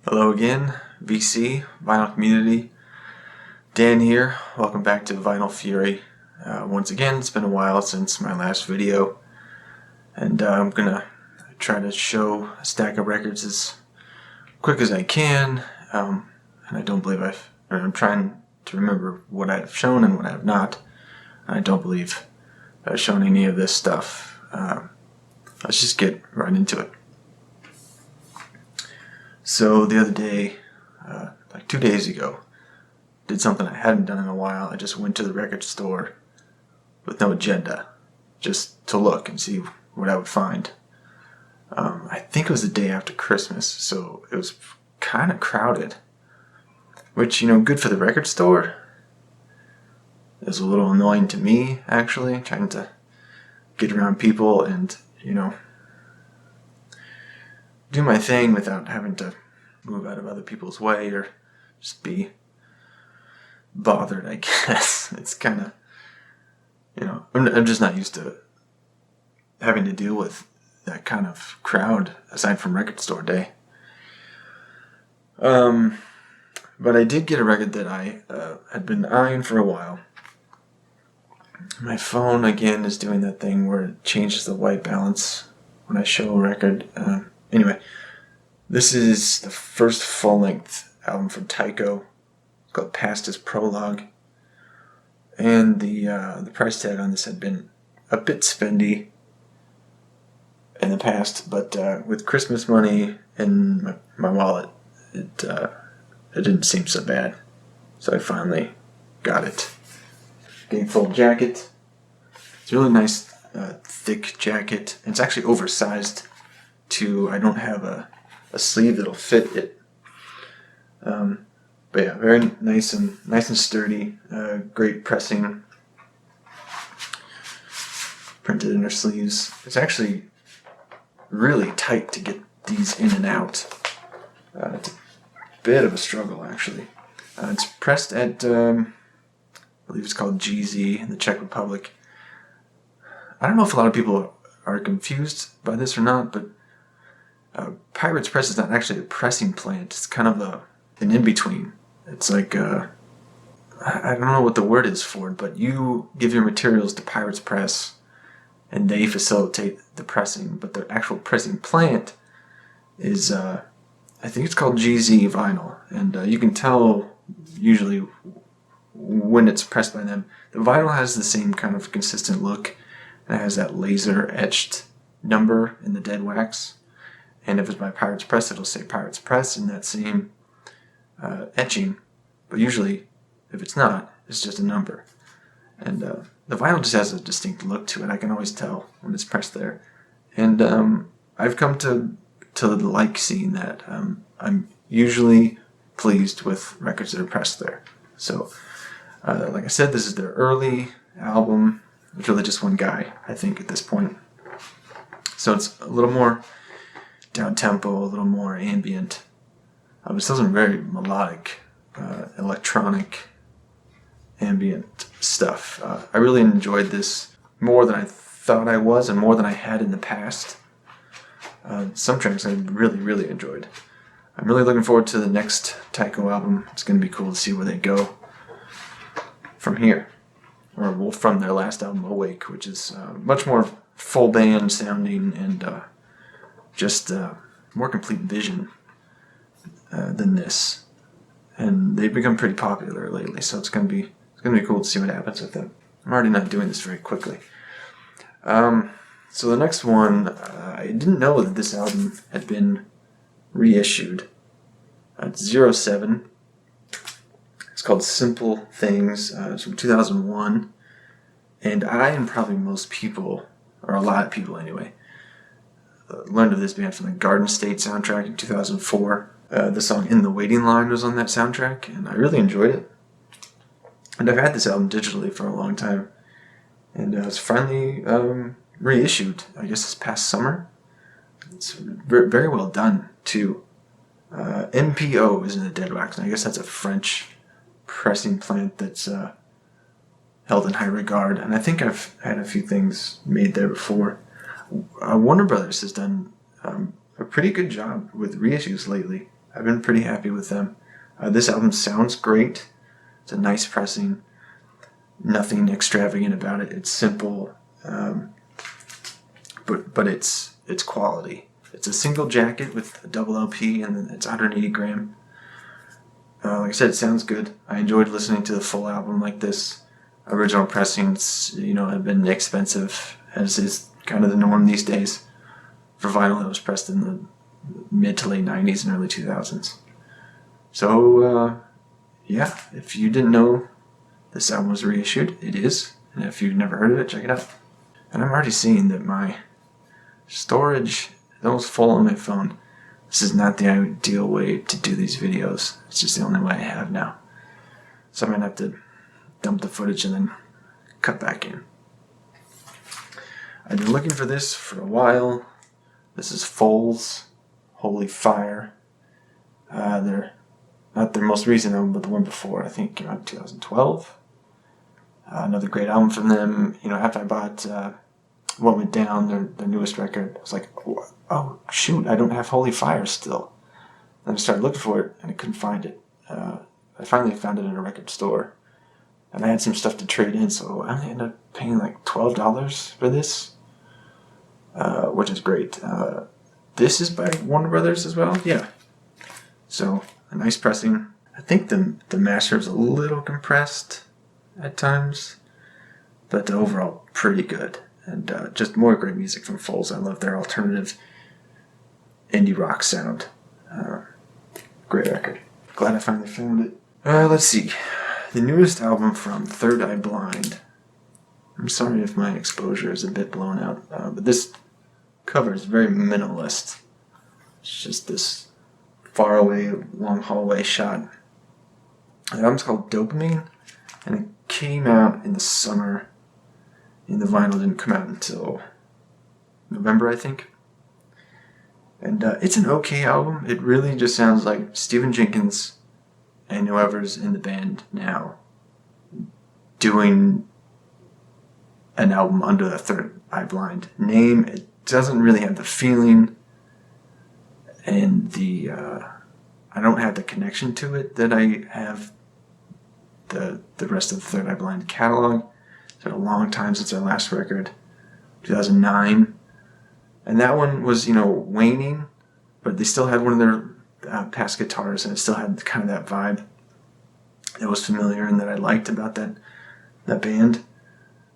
Hello again, VC, Vinyl Community. Dan here. Welcome back to Vinyl Fury. Once again, it's been a while since my last video, and I'm gonna try to show a stack of records as quick as I can. And I don't believe I'm trying to remember what I've shown and what I have not. I don't believe I've shown any of this stuff. Let's just get right into it. So the other day, like 2 days ago, did something I hadn't done in a while. I just went to the record store with no agenda, just to look and see what I would find. I think it was the day after Christmas, so it was kind of crowded, which, good for the record store. It was a little annoying to me, actually, trying to get around people and, do my thing without having to move out of other people's way or just be bothered, I guess. It's kind of, I'm just not used to having to deal with that kind of crowd aside from record store day. But I did get a record that I had been eyeing for a while. My phone, again, is doing that thing where it changes the white balance when I show a record. Anyway, this is the first full-length album from Tycho. It's called Past His Prologue. And the price tag on this had been a bit spendy in the past, but with Christmas money in my wallet, it didn't seem so bad. So I finally got it. Gatefold jacket. It's a really nice, thick jacket. It's actually oversized too. I don't have a sleeve that'll fit it. But yeah, very nice and sturdy. Great pressing. Printed inner sleeves. It's actually really tight to get these in and out. It's a bit of a struggle, actually. It's pressed at, I believe it's called Jeezy in the Czech Republic. I don't know if a lot of people are confused by this or not, but Pirates Press is not actually a pressing plant. It's kind of an in-between. It's like, I don't know what the word is for it, but you give your materials to Pirates Press, and they facilitate the pressing. But the actual pressing plant is, I think it's called Jeezy Vinyl, and you can tell usually when it's pressed by them. The vinyl has the same kind of consistent look, and it has that laser-etched number in the dead wax. And if it's by Pirates Press, it'll say Pirates Press in that same etching. But usually, if it's not, it's just a number. And the vinyl just has a distinct look to it. I can always tell when it's pressed there. And I've come to like seeing that. I'm usually pleased with records that are pressed there. So, like I said, this is their early album. It's really just one guy, I think, at this point. So it's a little more down-tempo, a little more ambient. It still some very melodic, electronic, ambient stuff. I really enjoyed this more than I thought I was and more than I had in the past. Some tracks I really, really enjoyed. I'm really looking forward to the next Tycho album. It's going to be cool to see where they go from here. Or from their last album, Awake, which is much more full band sounding and just more complete vision than this. And they've become pretty popular lately, so it's gonna be cool to see what happens with them. I'm already not doing this very quickly. So the next one, I didn't know that this album had been reissued. It's 07. It's called Simple Things. It's from 2001. And I, and probably most people, or a lot of people anyway, learned of this band from the Garden State soundtrack in 2004. The song In the Waiting Line was on that soundtrack, and I really enjoyed it. And I've had this album digitally for a long time. And it's finally reissued, I guess this past summer. It's very well done, too. MPO is in the dead wax, and I guess that's a French pressing plant that's held in high regard. And I think I've had a few things made there before. Warner Brothers has done a pretty good job with reissues lately. I've been pretty happy with them. This album sounds great. It's a nice pressing. Nothing extravagant about it. It's simple, but it's quality. It's a single jacket with a double LP, and it's 180 gram. Like I said, it sounds good. I enjoyed listening to the full album like this. Original pressings, have been expensive, as is kind of the norm these days for vinyl that was pressed in the mid to late 90s and early 2000s. So, yeah, if you didn't know this album was reissued, it is. And if you've never heard of it, check it out. And I'm already seeing that my storage is almost full on my phone. This is not the ideal way to do these videos. It's just the only way I have now. So I'm going to have to dump the footage and then cut back in. I've been looking for this for a while. This is Foals, Holy Fire. They're not their most recent album, but the one before, I think came out in 2012. Another great album from them. After I bought What Went Down, their newest record, I was like, oh shoot, I don't have Holy Fire still. Then I started looking for it, and I couldn't find it. I finally found it in a record store, and I had some stuff to trade in, so I ended up paying like $12 for this, which is great. This is by Warner Brothers as well, yeah. So, a nice pressing. I think the master is a little compressed at times, but overall pretty good. And just more great music from Foals. I love their alternative indie rock sound. Great record. Glad I finally found it. Let's see. The newest album from Third Eye Blind. I'm sorry if my exposure is a bit blown out, but this cover is very minimalist. It's just this faraway, long hallway shot. The album's called Dopamine, and it came out in the summer. And the vinyl didn't come out until November, I think. And it's an okay album. It really just sounds like Stephen Jenkins and whoever's in the band now doing an album under the Third Eye Blind name. It doesn't really have the feeling and the I don't have the connection to it that I have the rest of the Third Eye Blind catalog. It's been a long time since our last record, 2009. And that one was, waning, but they still had one of their past guitars, and it still had kind of that vibe that was familiar and that I liked about that band.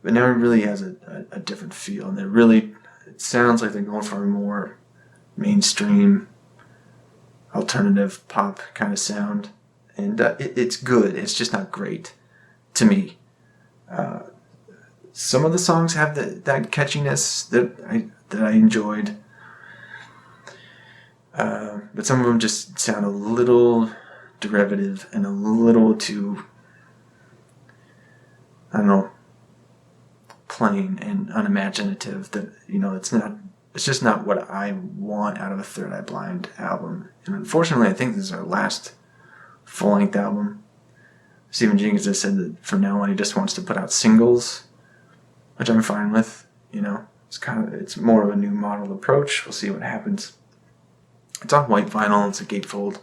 But now it really has a different feel, and it sounds like they're going for a more mainstream, alternative pop kind of sound. And it's good, it's just not great to me. Some of the songs have that catchiness that I enjoyed, but some of them just sound a little derivative and a little too, I don't know, plain and unimaginative. That it's just not what I want out of a Third Eye Blind album. And unfortunately, I think this is our last full-length album. Stephen Jenkins has said that from now on he just wants to put out singles, which I'm fine with. It's more of a new model approach. We'll see what happens. It's on white vinyl. It's a gatefold,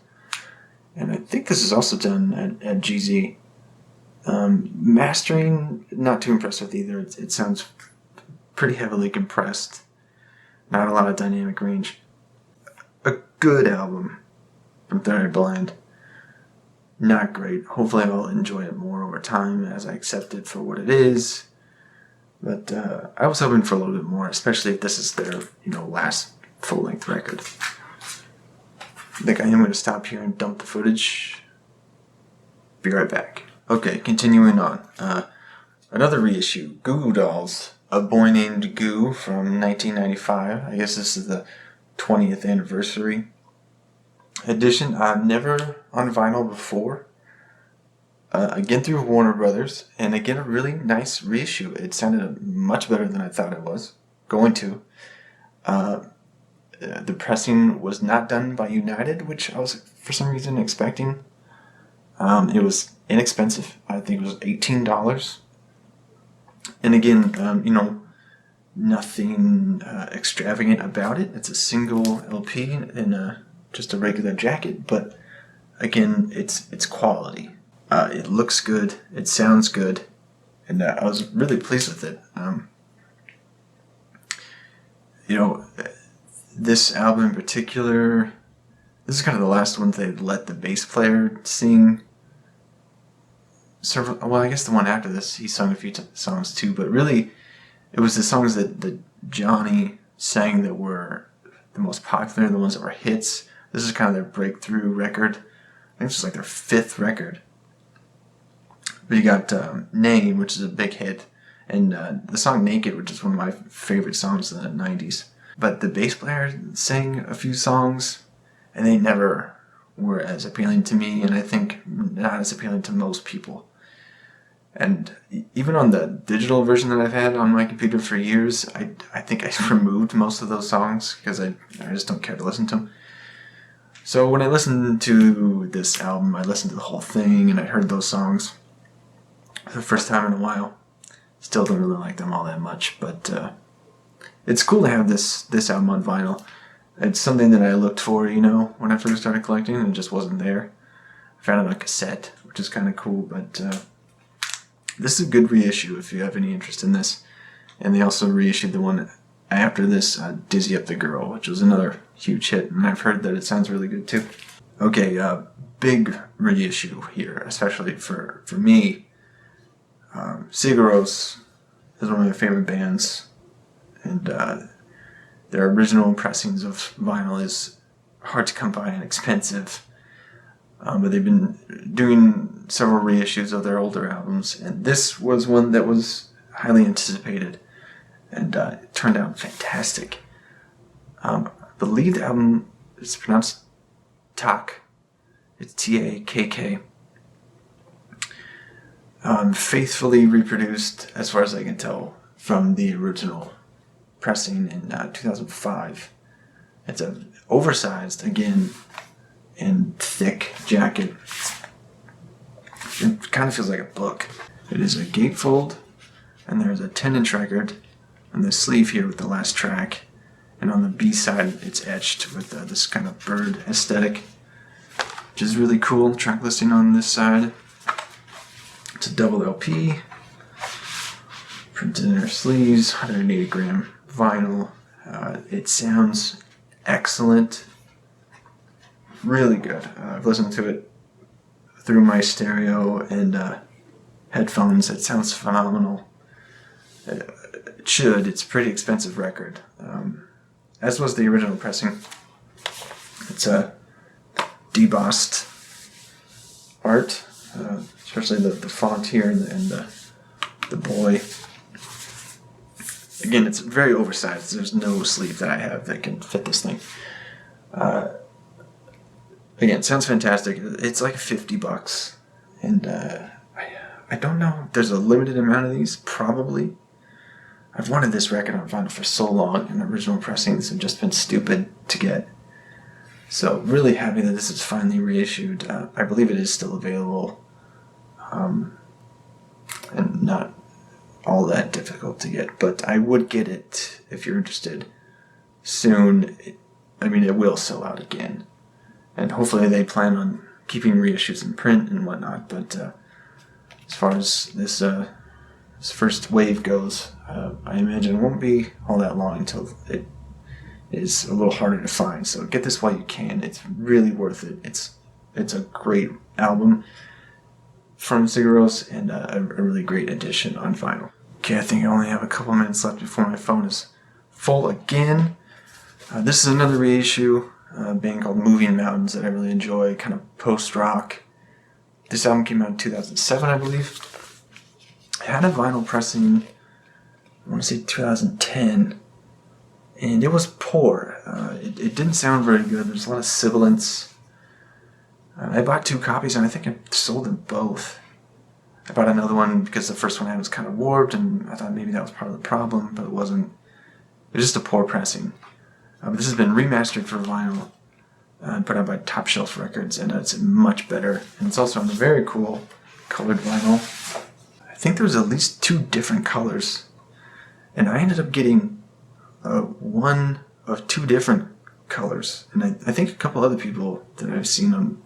and I think this is also done at Jeezy. Mastering, not too impressed with either. It sounds pretty heavily compressed. Not a lot of dynamic range. A good album from Third Eye Blind. Not great. Hopefully I'll enjoy it more over time as I accept it for what it is. But I was hoping for a little bit more, especially if this is their, last full-length record. I think I am going to stop here and dump the footage. Be right back. Okay, continuing on. Another reissue, Goo Goo Dolls, A Boy Named Goo from 1995. I guess this is the 20th anniversary edition. Never on vinyl before. Again through Warner Brothers, and again a really nice reissue. It sounded much better than I thought it was going to. The pressing was not done by United, which I was for some reason expecting. It was inexpensive. I think it was $18. And again, nothing extravagant about it. It's a single LP in a just a regular jacket, but again, it's quality. It looks good, it sounds good, and I was really pleased with it. You know, this album in particular, this is kind of the last one they let the bass player sing. Well, I guess the one after this, he sung a few songs too, but really, it was the songs that Johnny sang that were the most popular, the ones that were hits. This is kind of their breakthrough record. I think it's like their 5th record. But you got Name, which is a big hit, and the song Naked, which is one of my favorite songs in the 90s. But the bass player sang a few songs, and they never were as appealing to me, and I think not as appealing to most people. And even on the digital version that I've had on my computer for years, I think I removed most of those songs because I just don't care to listen to them. So when I listened to this album, I listened to the whole thing and I heard those songs for the first time in a while. Still don't really like them all that much, but it's cool to have this album on vinyl. It's something that I looked for, when I first started collecting, and it just wasn't there. I found it on cassette, which is kind of cool, but this is a good reissue if you have any interest in this. And they also reissued the one after this, Dizzy Up the Girl, which was another huge hit, and I've heard that it sounds really good too. Okay, big reissue here, especially for me. Giga Rose is one of my favorite bands, and their original pressings of vinyl is hard to come by and expensive. But they've been doing several reissues of their older albums, and this was one that was highly anticipated, and it turned out fantastic. I believe the album is pronounced Tak. It's Takk. Faithfully reproduced, as far as I can tell, from the original pressing in 2005. It's an oversized, again, and thick jacket. It kind of feels like a book. It is a gatefold, and there's a 10-inch record on the sleeve here with the last track, and on the B side it's etched with this kind of bird aesthetic, which is really cool. Track listing on this side. It's a double LP, printed in their sleeves, 180 gram vinyl. It sounds excellent. Really good. I've listened to it through my stereo and headphones. It sounds phenomenal. It should. It's a pretty expensive record. As was the original pressing. It's a debossed art, especially the font here and the boy. Again, it's very oversized. There's no sleeve that I have that can fit this thing. Again, it sounds fantastic. It's like $50, and I don't know if there's a limited amount of these. Probably. I've wanted this record on vinyl for so long, and original pressings have just been stupid to get. So really happy that this is finally reissued. I believe it is still available, and not all that difficult to get. But I would get it if you're interested soon. It will sell out again. And hopefully they plan on keeping reissues in print and whatnot. But as far as this first wave goes, I imagine it won't be all that long until it is a little harder to find. So get this while you can. It's really worth it. It's a great album from Giga Rose and a really great addition on vinyl. Okay, I think I only have a couple minutes left before my phone is full again. This is another reissue. A band called Moving Mountains that I really enjoy, kind of post-rock. This album came out in 2007, I believe. It had a vinyl pressing, I want to say 2010, and it was poor. It didn't sound very good. There's a lot of sibilance. I bought 2 copies, and I think I sold them both. I bought another one because the first one I had was kind of warped, and I thought maybe that was part of the problem, but it wasn't. It was just a poor pressing. But this has been remastered for vinyl and put out by Top Shelf Records, and it's much better. And it's also on a very cool colored vinyl. I think there was at least 2 different colors, and I ended up getting one of 2 different colors. And I think a couple other people that I've seen on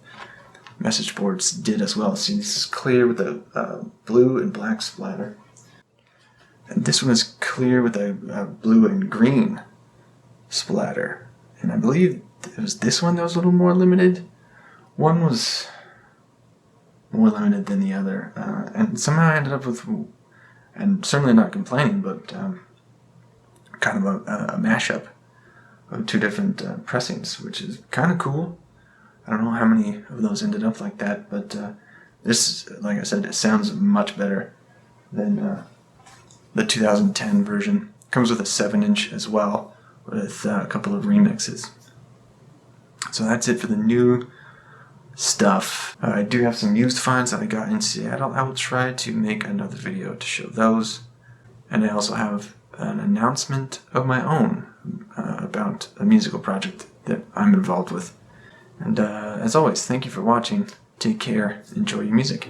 message boards did as well. See, this is clear with a blue and black splatter. And this one is clear with a blue and green splatter. And I believe it was this one that was a little more limited. One was more limited than the other. And somehow I ended up with, and certainly not complaining, but kind of a mashup of two different pressings, which is kind of cool. I don't know how many of those ended up like that, but this, like I said, it sounds much better than the 2010 version. Comes with a 7-inch as well, with a couple of remixes. So that's it for the new stuff. I do have some used finds that I got in Seattle. I will try to make another video to show those. And I also have an announcement of my own about a musical project that I'm involved with. And as always, thank you for watching. Take care. Enjoy your music.